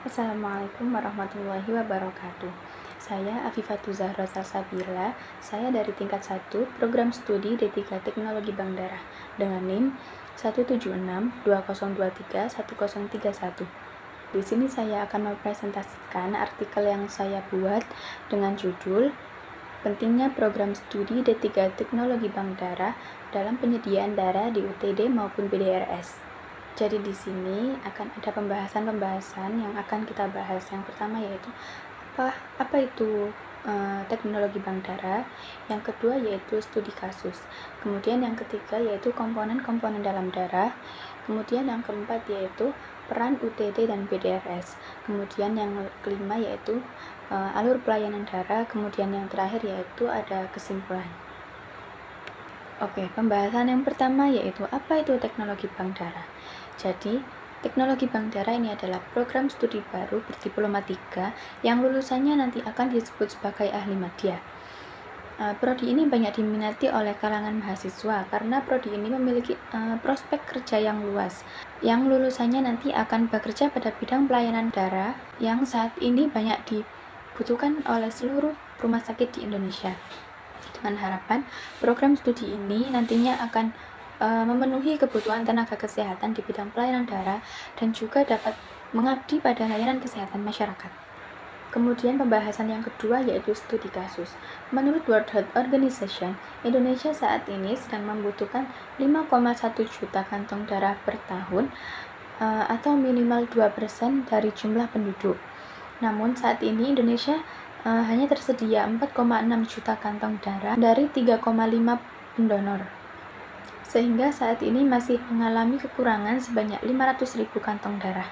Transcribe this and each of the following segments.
Assalamualaikum warahmatullahi wabarakatuh. Saya Afifatul Zahra Salsabila. Saya dari tingkat 1 Program Studi D3 Teknologi Bank Darah dengan NIM 17620231031. Di sini saya akan mempresentasikan artikel yang saya buat dengan judul Pentingnya Program Studi D3 Teknologi Bank Darah dalam penyediaan darah di UTD maupun PDRS. Jadi di sini akan ada pembahasan yang akan kita bahas. Yang pertama yaitu apa itu teknologi bank darah. Yang kedua yaitu studi kasus. Kemudian yang ketiga yaitu komponen-komponen dalam darah. Kemudian yang keempat yaitu peran UTD dan PDRS. Kemudian yang kelima yaitu alur pelayanan darah. Kemudian yang terakhir yaitu ada kesimpulan. Oke, pembahasan yang pertama yaitu apa itu teknologi bank darah. Jadi, teknologi bank darah ini adalah program studi baru berdiploma 3 yang lulusannya nanti akan disebut sebagai ahli media. Prodi ini banyak diminati oleh kalangan mahasiswa karena prodi ini memiliki prospek kerja yang luas, yang lulusannya nanti akan bekerja pada bidang pelayanan darah yang saat ini banyak dibutuhkan oleh seluruh rumah sakit di Indonesia. Dengan harapan program studi ini nantinya akan memenuhi kebutuhan tenaga kesehatan di bidang pelayanan darah dan juga dapat mengabdi pada layanan kesehatan masyarakat. Kemudian pembahasan yang kedua yaitu studi kasus. Menurut World Health Organization, Indonesia saat ini sedang membutuhkan 5,1 juta kantong darah per tahun atau minimal 2% dari jumlah penduduk. Namun saat ini Indonesia hanya tersedia 4,6 juta kantong darah dari 3,5 pendonor. Sehingga saat ini masih mengalami kekurangan sebanyak 500.000 kantong darah.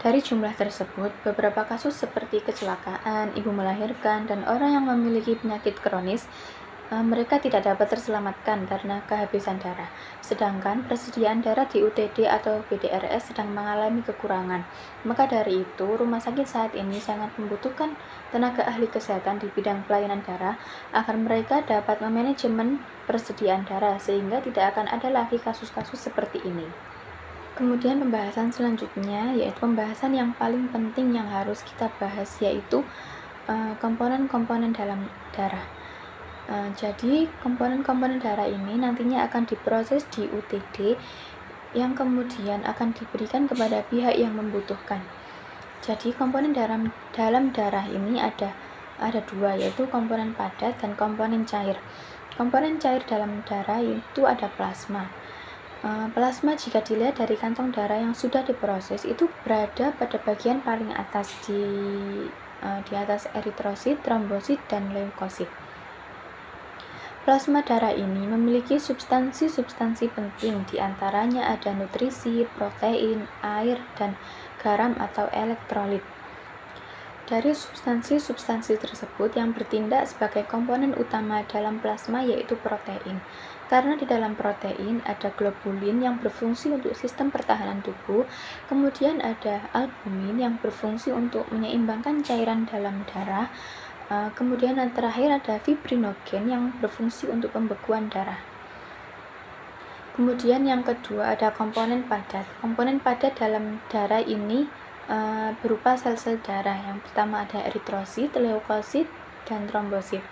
Dari jumlah tersebut, beberapa kasus seperti kecelakaan, ibu melahirkan, dan orang yang memiliki penyakit kronis, mereka tidak dapat terselamatkan karena kehabisan darah. Sedangkan persediaan darah di UTD atau PDRS sedang mengalami kekurangan. Maka dari itu, rumah sakit saat ini sangat membutuhkan tenaga ahli kesehatan di bidang pelayanan darah agar mereka dapat memanajemen persediaan darah sehingga tidak akan ada lagi kasus-kasus seperti ini. Kemudian pembahasan selanjutnya yaitu pembahasan yang paling penting yang harus kita bahas yaitu komponen-komponen dalam darah. Jadi komponen-komponen darah ini nantinya akan diproses di UTD yang kemudian akan diberikan kepada pihak yang membutuhkan. Jadi komponen dalam darah ini ada dua, yaitu komponen padat dan komponen cair. Komponen cair dalam darah itu ada plasma. Plasma jika dilihat dari kantong darah yang sudah diproses itu berada pada bagian paling atas di atas eritrosit, trombosit, dan leukosit. Plasma darah ini memiliki substansi-substansi penting, diantaranya ada nutrisi, protein, air, dan garam atau elektrolit. Dari substansi-substansi tersebut yang bertindak sebagai komponen utama dalam plasma yaitu protein. Karena di dalam protein ada globulin yang berfungsi untuk sistem pertahanan tubuh, kemudian ada albumin yang berfungsi untuk menyeimbangkan cairan dalam darah, kemudian yang terakhir ada fibrinogen yang berfungsi untuk pembekuan darah. Kemudian yang kedua ada komponen padat. Komponen padat dalam darah ini berupa sel-sel darah. Yang pertama ada eritrosit, leukosit, dan trombosit.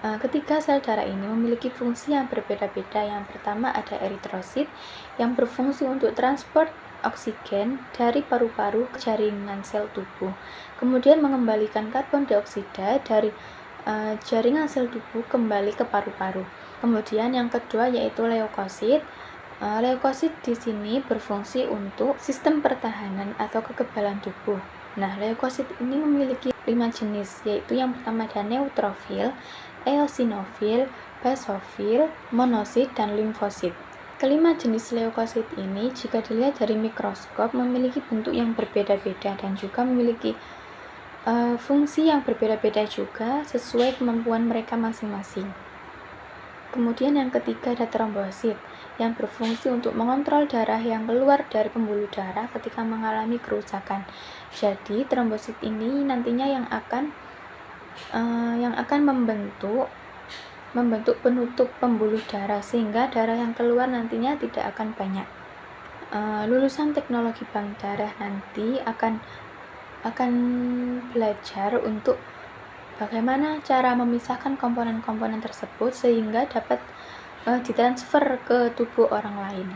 Ketiga sel darah ini memiliki fungsi yang berbeda-beda. Yang pertama ada eritrosit yang berfungsi untuk transport oksigen dari paru-paru ke jaringan sel tubuh, kemudian mengembalikan karbon dioksida dari jaringan sel tubuh kembali ke paru-paru. Kemudian yang kedua yaitu leukosit. Leukosit di sini berfungsi untuk sistem pertahanan atau kekebalan tubuh. Nah, leukosit ini memiliki 5 jenis, yaitu yang pertama ada neutrofil, eosinofil, basofil, monosit, dan limfosit. Kelima jenis leukosit ini jika dilihat dari mikroskop memiliki bentuk yang berbeda-beda dan juga memiliki fungsi yang berbeda-beda juga sesuai kemampuan mereka masing-masing. Kemudian yang ketiga ada trombosit yang berfungsi untuk mengontrol darah yang keluar dari pembuluh darah ketika mengalami kerusakan. Jadi trombosit ini nantinya yang akan membentuk penutup pembuluh darah sehingga darah yang keluar nantinya tidak akan banyak. Lulusan teknologi bank darah nanti akan akan belajar untuk bagaimana cara memisahkan komponen-komponen tersebut sehingga dapat ditransfer ke tubuh orang lain.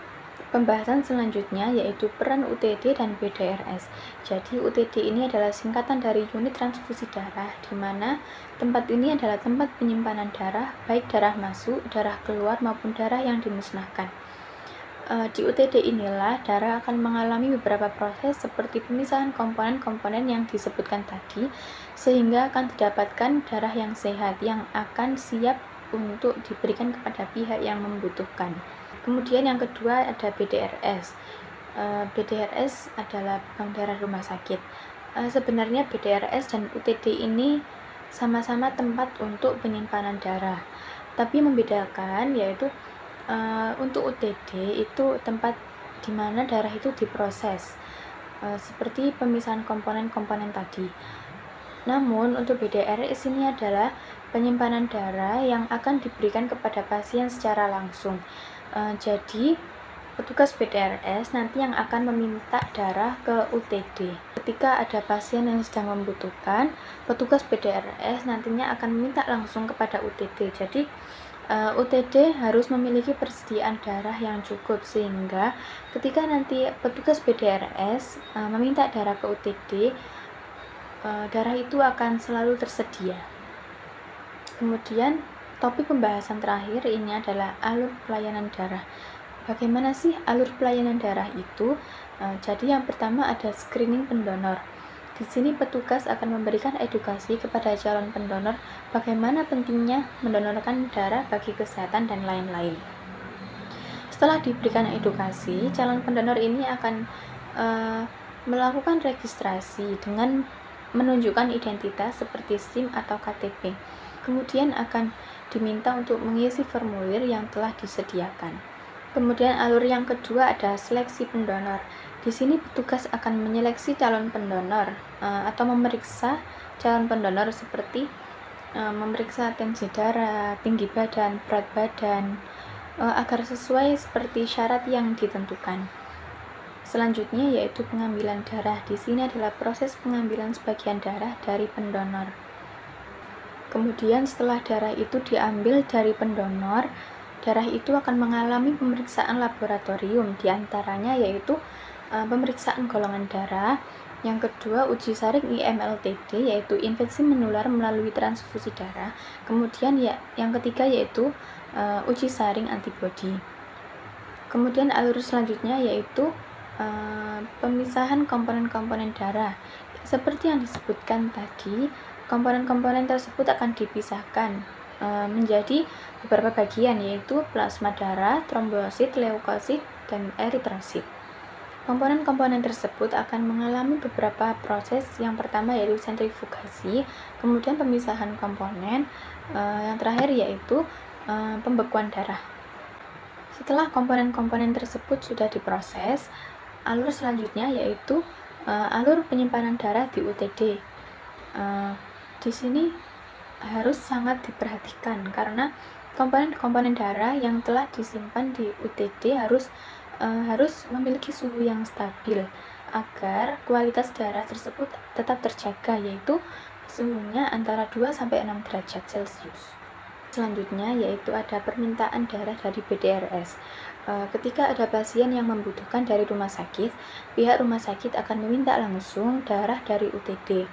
Pembahasan selanjutnya yaitu peran UTD dan BDRS. Jadi UTD ini adalah singkatan dari unit transfusi darah, di mana tempat ini adalah tempat penyimpanan darah, baik darah masuk, darah keluar maupun darah yang dimusnahkan. Di UTD inilah darah akan mengalami beberapa proses seperti pemisahan komponen-komponen yang disebutkan tadi, sehingga akan didapatkan darah yang sehat yang akan siap untuk diberikan kepada pihak yang membutuhkan. Kemudian yang kedua ada BDRS. BDRS adalah bank darah rumah sakit. Sebenarnya BDRS dan UTD ini sama-sama tempat untuk penyimpanan darah, tapi membedakan yaitu untuk UTD itu tempat di mana darah itu diproses, seperti pemisahan komponen-komponen tadi. Namun untuk BDRS ini adalah penyimpanan darah yang akan diberikan kepada pasien secara langsung. Jadi petugas BDRS nanti yang akan meminta darah ke UTD. Ketika ada pasien yang sedang membutuhkan, petugas BDRS nantinya akan meminta langsung kepada UTD. Jadi UTD harus memiliki persediaan darah yang cukup, sehingga ketika nanti petugas BDRS meminta darah ke UTD, darah itu akan selalu tersedia. Kemudian topik pembahasan terakhir ini adalah alur pelayanan darah. Bagaimana sih alur pelayanan darah itu? Jadi yang pertama ada screening pendonor. Di sini petugas akan memberikan edukasi kepada calon pendonor bagaimana pentingnya mendonorkan darah bagi kesehatan dan lain-lain. Setelah diberikan edukasi, calon pendonor ini akan melakukan registrasi dengan menunjukkan identitas seperti SIM atau KTP. Kemudian akan diminta untuk mengisi formulir yang telah disediakan. Kemudian alur yang kedua ada seleksi pendonor. Di sini petugas akan menyeleksi calon pendonor atau memeriksa calon pendonor seperti memeriksa tensi darah, tinggi badan, berat badan, agar sesuai seperti syarat yang ditentukan. Selanjutnya yaitu pengambilan darah. Di sini adalah proses pengambilan sebagian darah dari pendonor. Kemudian setelah darah itu diambil dari pendonor, darah itu akan mengalami pemeriksaan laboratorium, diantaranya yaitu pemeriksaan golongan darah. Yang kedua uji saring IMLTD, yaitu infeksi menular melalui transfusi darah. Kemudian yang ketiga yaitu uji saring antibodi. Kemudian alur selanjutnya yaitu pemisahan komponen-komponen darah. Seperti yang disebutkan tadi, komponen-komponen tersebut akan dipisahkan menjadi beberapa bagian, yaitu plasma darah, trombosit, leukosit, dan eritrosit. Komponen-komponen tersebut akan mengalami beberapa proses. Yang pertama yaitu sentrifugasi, kemudian pemisahan komponen, yang terakhir yaitu pembekuan darah. Setelah komponen-komponen tersebut sudah diproses, alur selanjutnya yaitu alur penyimpanan darah di UTD. Di sini harus sangat diperhatikan karena komponen-komponen darah yang telah disimpan di UTD harus memiliki suhu yang stabil agar kualitas darah tersebut tetap terjaga, yaitu suhunya antara 2-6 derajat Celcius. Selanjutnya yaitu ada permintaan darah dari BDRS. Ketika ada pasien yang membutuhkan dari rumah sakit, pihak rumah sakit akan meminta langsung darah dari UTD.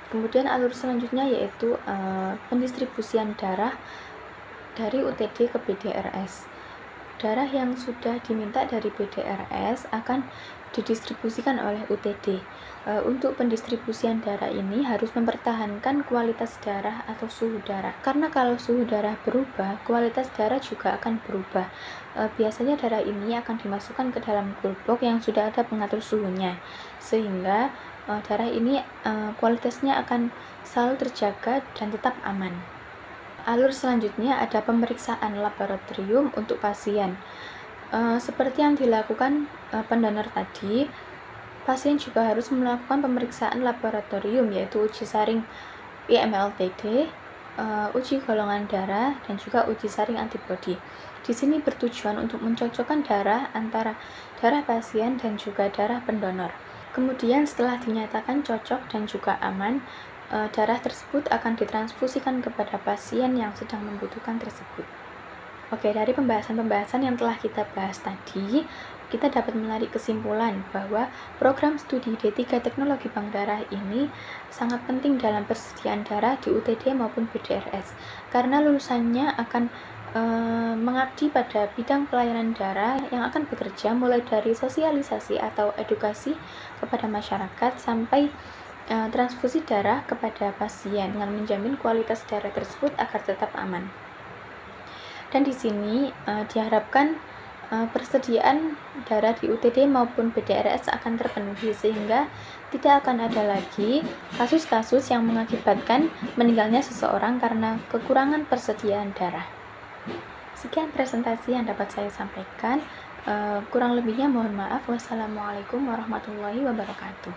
Kemudian alur selanjutnya yaitu pendistribusian darah dari UTD ke BDRS. Darah yang sudah diminta dari BDRS akan didistribusikan oleh UTD. Untuk pendistribusian darah ini harus mempertahankan kualitas darah atau suhu darah. Karena kalau suhu darah berubah, kualitas darah juga akan berubah. Biasanya darah ini akan dimasukkan ke dalam coolbox yang sudah ada pengatur suhunya, sehingga darah ini kualitasnya akan selalu terjaga dan tetap aman. Alur selanjutnya ada pemeriksaan laboratorium untuk pasien. Seperti yang dilakukan pendonor tadi, pasien juga harus melakukan pemeriksaan laboratorium, yaitu uji saring IMLTD, uji golongan darah, dan juga uji saring antibodi. Di sini bertujuan untuk mencocokkan darah antara darah pasien dan juga darah pendonor. Kemudian setelah dinyatakan cocok dan juga aman, darah tersebut akan ditransfusikan kepada pasien yang sedang membutuhkan tersebut. Oke, dari pembahasan-pembahasan yang telah kita bahas tadi, kita dapat menarik kesimpulan bahwa program studi D3 Teknologi Bank Darah ini sangat penting dalam persediaan darah di UTD maupun BDRS, karena lulusannya akan mengabdi pada bidang pelayanan darah yang akan bekerja mulai dari sosialisasi atau edukasi kepada masyarakat sampai transfusi darah kepada pasien dengan menjamin kualitas darah tersebut agar tetap aman. Dan di sini diharapkan persediaan darah di UTD maupun BDRS akan terpenuhi sehingga tidak akan ada lagi kasus-kasus yang mengakibatkan meninggalnya seseorang karena kekurangan persediaan darah. Sekian presentasi yang dapat saya sampaikan. Kurang lebihnya mohon maaf. Wassalamualaikum warahmatullahi wabarakatuh.